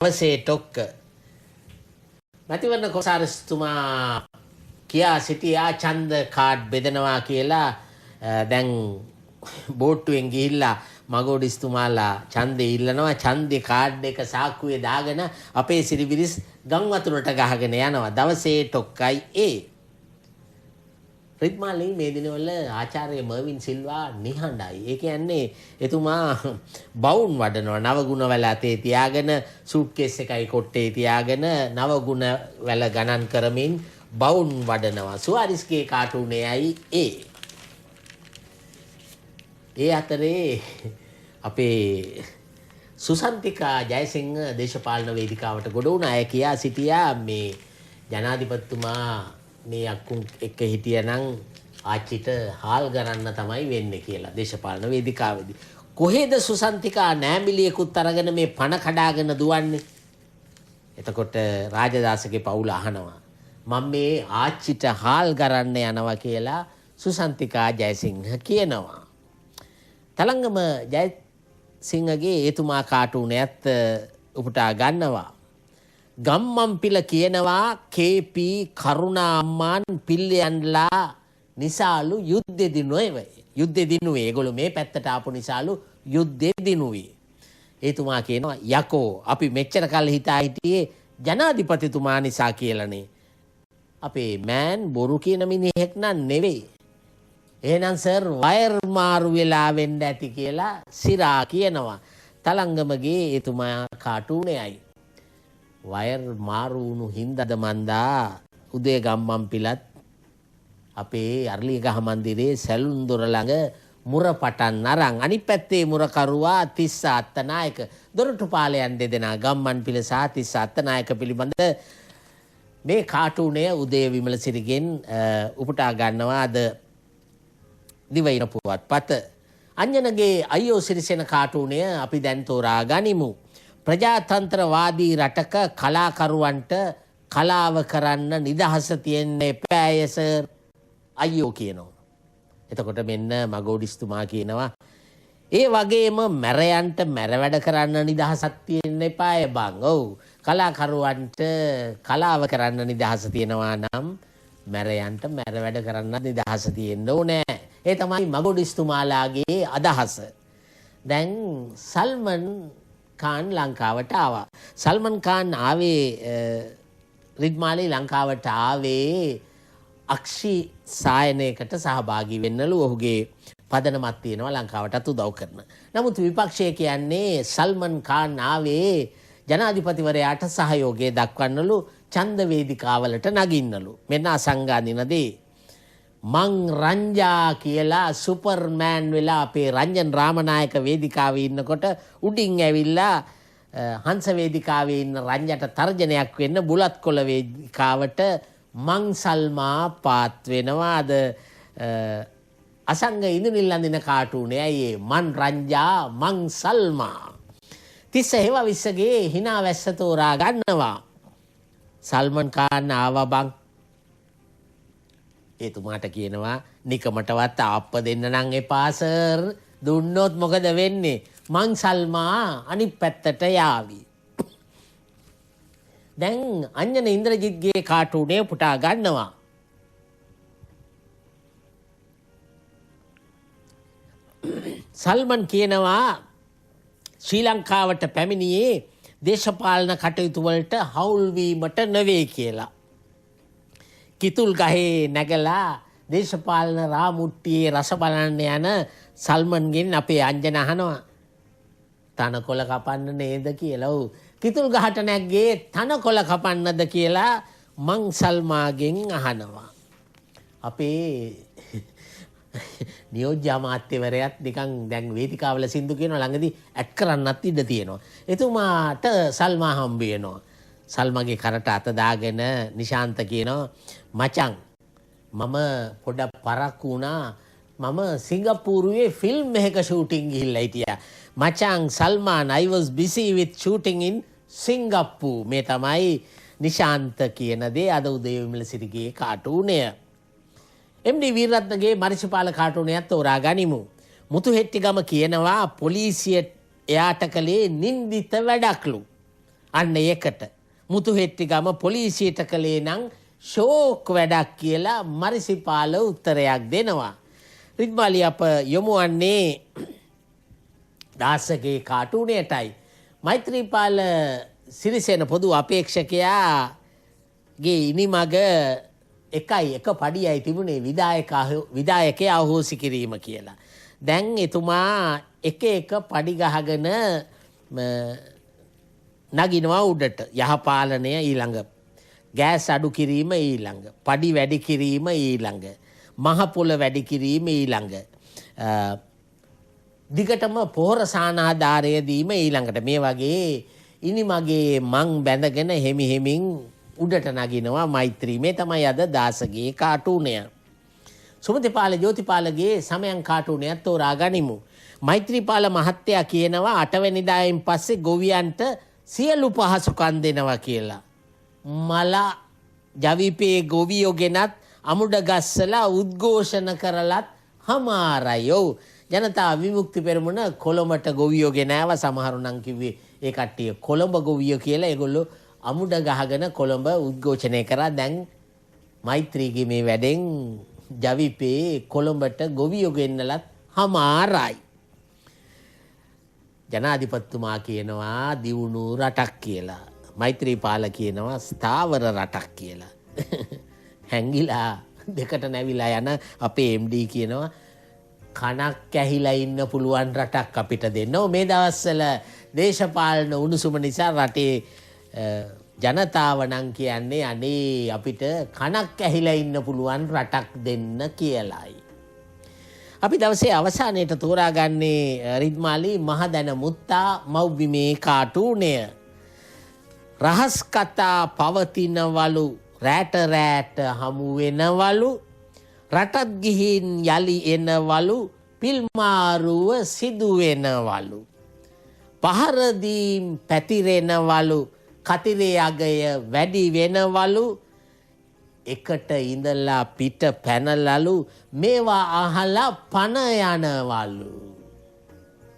අවසේ ටොක්ක මැතිවරණ කොමසාරිස්තුමා කියා සිටියා ඡන්ද කාඩ් බෙදනවා කියලා. දැන් බෝට්ටුවෙන් ගිහිල්ලා මගෝඩිස්තුමාලා ඡන්දේ ඉල්ලනවා. ඡන්දේ කාඩ් එක සාක්කුවේ දාගෙන අපේ සිරිබිරිස් ගම් වතුරට ගහගෙන යනවා. දවසේ ටොක්කයි ඒ රිද්මාලි මේ දිනවල ආචාර්ය මර්වින් සිල්වා නිහඬයි. ඒ කියන්නේ එතුමා බවුන් වඩනවා. නවගුණ වැල අතේ තියාගෙන සූට්කේස් එකයි කොට්ටේ තියාගෙන නවගුණ වැල ගණන් කරමින් බවුන් වඩනවා. සුවාරිස්ගේ කාටුනේයි ඒ. ඒ අතරේ අපේ සුසන්තිකා ජයසිංහ දේශපාලන වේදිකාවට ගොඩ වුණ අය කියා සිටියා මේ ජනාධිපතිතුමා මේ අක්කුන් එක්ක හිටියනම් ආච්චිට හාල් ගරන්න තමයි වෙන්නේ කියලා දේශපාලන වේදිකාවේදී. කොහෙද සුසන්තිකා නෑමිලියකුත් අරගෙන මේ පණ කඩාගෙන දුවන්නේ? එතකොට රාජදාසගේ පවුල අහනවා මම මේ ආච්චිට හාල් ගරන්න යනවා කියලා සුසන්තිකා ජයසිංහ කියනවා. තලංගම ජයසිංහගේ එතුමා කාටුනයත් උපුටා ගන්නවා. ගම්මන්පිල කියනවා KP කරුණා අම්මාන් පිල්ලයන්ලා නිසාලු යුද්ධෙ දිනුවේ. යුද්ධෙ දිනුවේ. ඒගොල්ලෝ මේ පැත්තට ආපු නිසාලු යුද්ධෙ දිනුවේ. එතුමා කියනවා යකෝ අපි මෙච්චර කල් හිතා හිටියේ ජනාධිපතිතුමා නිසා කියලානේ. අපේ මෑන් බොරු කියන මිනිහෙක් නන් නෙවෙයි. එහෙනම් සර් වයර් මාරු වෙලා වෙන්න ඇති කියලා සිරා කියනවා. තලංගමගේ එතුමා කාටුනේයි. වයර් මාරු වුණු හින්දාද මන්දා උදේ ගම්මන්පිලත් අපේ අර්ලියගහ මන්දිරේ සැලුන් දොර ළඟ මුර පටන් අරන් අනිත් පැත්තේ මුරකරුවා තිස්ස අත්තනායක දොරටුපාලයන් දෙදෙනා ගම්මන්පිල සහ තිස්ස අත්තනායක පිළිබඳ මේ කාටුනය උදේ විමලසිරිගෙන් උපුටා ගන්නවා අද දිවයින පුවත්පත. අංජනගේ අයියෝ සිරිසෙන කාටුනය අපි දැන් තෝරා ගනිමු. ප්‍රජාතන්ත්‍රවාදී රටක කලාකරුවන්ට කලාව කරන්න නිදහස තියෙන්න එපෑය සර් අයියෝ කියනවා. එතකොට මෙන්න මගෝඩිස්තුමා කියනවා ඒ වගේම මැරයන්ට මැර වැඩ කරන්න නිදහසක් තියෙන්න එපාය බං. ඔව් කලාකරුවන්ට කලාව කරන්න නිදහස තියෙනවා නම් මැරයන්ට මැර වැඩ කරන්න නිදහස තියෙන්න ඕනේ. ඒ තමයි මගෝඩිස්තුමාලාගේ අදහස. දැන් සල්මන් කාන් ලංකාවට ආවා. සල්මන් කාන් ආවේ රිද්මාලි ලංකාවට ආවේ අක්ෂි සායනයකට සහභාගී වෙන්නලු. ඔහුගේ පදනමක් තියෙනවා ලංකාවටත් උදව් කරන. නමුත් විපක්ෂය කියන්නේ සල්මන් කාන් ආවේ ජනාධිපතිවරයාට සහයෝගය දක්වන්නලු ඡන්ද වේදිකාවලට නගින්නලු. මෙන්න අසංගානිනදී මං රංජා කියලා සුපර්මෑන් වෙලා අපේ රංජන් රාමනායක වේදිකාවේ ඉන්නකොට උඩින් ඇවිල්ලා හංස වේදිකාවේ ඉන්න රංජට තර්ජනයක් වෙන්න බුලත් කොළ වේදිකාවට මං සල්මා පාත් වෙනවා. අද අසංග ඉඳුනිල් අඳින කාටුනේ අයියේ මන් රංජා මං සල්මා. තිස්ස හේවා විස්සගේ හිනා වැස්ස තෝරා ගන්නවා. සල්මන් කාන් ආවා බං. එතුමාට කියනවා නිකමටවත් ආප්ප දෙන්න නම් එපා සර්. දුන්නොත් මොකද වෙන්නේ? මං සල්මා අනිත් පැත්තට යාවි. දැන් අංජන ඉන්ද්‍රජිත්ගේ කාටුනේ පුටා ගන්නවා. සල්මන් කියනවා ශ්‍රී ලංකාවට පැමිණියේ දේශපාලන කටයුතු වලට හවුල් වීමට නෙවෙයි කියලා. කිතුල් ගහේ නැගලා දේශපාලන රාමුට්ටියේ රස බලන්න යන සල්මන්ගෙන් අපේ අංජන අහනවා තනකොළ කපන්න නේද කියලා. ඔව් කිතුල් ගහට නැග්ගේ තනකොළ කපන්නද කියලා මං සල්මාගෙන් අහනවා. අපේ නියෝජ්‍ය අමාත්‍යවරයාත් නිකන් දැන් වේදිකාවල සින්දු කියනවා ළඟදී ඇඩ් කරන්නත් ඉඩ තියෙනවා. එතුමාට සල්මා හම්බ වෙනවා. සල්මගේ කරට අත දාගෙන නිශාන්ත කියනවා මචං මම පොඩක් පරක්කු වුණා. මම සිංගප්පූරුවේ ෆිල්ම් එකක ෂූටින් ගිහිල්ලා හිටියා. මචං සල්මාන් I was busy with shooting in Singapore. මේ තමයි නිශාන්ත කියන දේ අද උදේ විමලසිරිගේ කාටුනය. MD වීරරත්නගේ මරිසිපාල කාටුනයත් තෝරා ගනිමු. මුතුහෙට්ටිගම කියනවා පොලිසිය එයාට කළේ නින්දිත වැඩක්ලු. අන්න ඒකට මුතුහෙට්ටිගම පොලිසියට කළේ නම් ෂෝක් වැඩක් කියලා මරිසිපාල උත්තරයක් දෙනවා. රිද්මාලි අප යොමු වන්නේ දාසගේ කාටුනයටයි. මෛත්‍රීපාල සිරිසේන පොදු අපේක්ෂකයාගේ ඉනිමග එකයි එක පඩියයි තිබුණේ විදායකයා අහෝසි කිරීම කියලා. දැන් එතුමා එක පඩි ගහගෙන නගිනවා උඩට. යහපාලනය ඊළඟ, ගෑස් අඩු කිරීම ඊළඟ, පඩි වැඩි කිරීම ඊළඟ, මහපොළ වැඩි කිරීම ඊළඟ, දිගටම පොහොර සානාධාරය දීම ඊළඟට. මේ වගේ ඉනිමගේ මං බැඳගෙන හෙමිහෙමින් උඩට නගිනවා මෛත්‍රී. මේ තමයි අද දාසගේ කාටුනය. සුමතිපාල ජෝතිපාලගේ සමයන් කාටුනයත් තෝරා ගනිමු. මෛත්‍රීපාල මහත්තයා කියනවා 8 වෙනිදායින් පස්සේ ගොවියන්ට සියලු පහසුකම් දෙනවා කියලා. මල ජවිපේ ගොවියෝ ගෙනත් අමුඩ ගස්සලා උද්ඝෝෂණ කරලත් හමාරයි. ජනතා විමුක්ති පෙරමුණ කොළඹට ගොවියෝ ගෙනාව. සමහරු නම් කිව්වේ ඒ කට්ටිය කොළඹ ගොවියෝ කියලා. ඒගොල්ලෝ අමුඩ ගහගෙන කොළඹ උද්ඝෝෂණය කරා. දැන් මෛත්‍රීගේ මේ වැඩෙන් ජවිපේ කොළඹට ගොවියෝ ගෙන්නලත් හමාරයි. ජනාධිපතිතුමා කියනවා දියුණු රටක් කියලා. මෛත්‍රීපාල කියනවා ස්ථාවර රටක් කියලා. හැංගිලා දෙකට නැවිලා යන අපේ MD කියනවා කණක් ඇහිලා ඉන්න පුළුවන් රටක් අපිට දෙන්න. මේ දවස්වල දේශපාලන උණුසුම නිසා රටේ ජනතාව නම් කියන්නේ අනේ අපිට කණක් ඇහිලා ඉන්න පුළුවන් රටක් දෙන්න කියලායි. අපි දවසේ අවසානයේට තෝරාගන්නේ රිද්මාලි මහදැන මුත්තා මව්බිමේ කාටුනය. රහස් කතා පවතිනවලු, රැට රැට හමු වෙනවලු, රටත් ගිහින් යලි එනවලු, පිල්මාරුව සිදු වෙනවලු, පහරදීම් පැතිරෙනවලු, කතිරේ අගය වැඩි වෙනවලු, එකට ඉඳලා පිට පැනලලු, මේවා අහලා පණ යනවලු.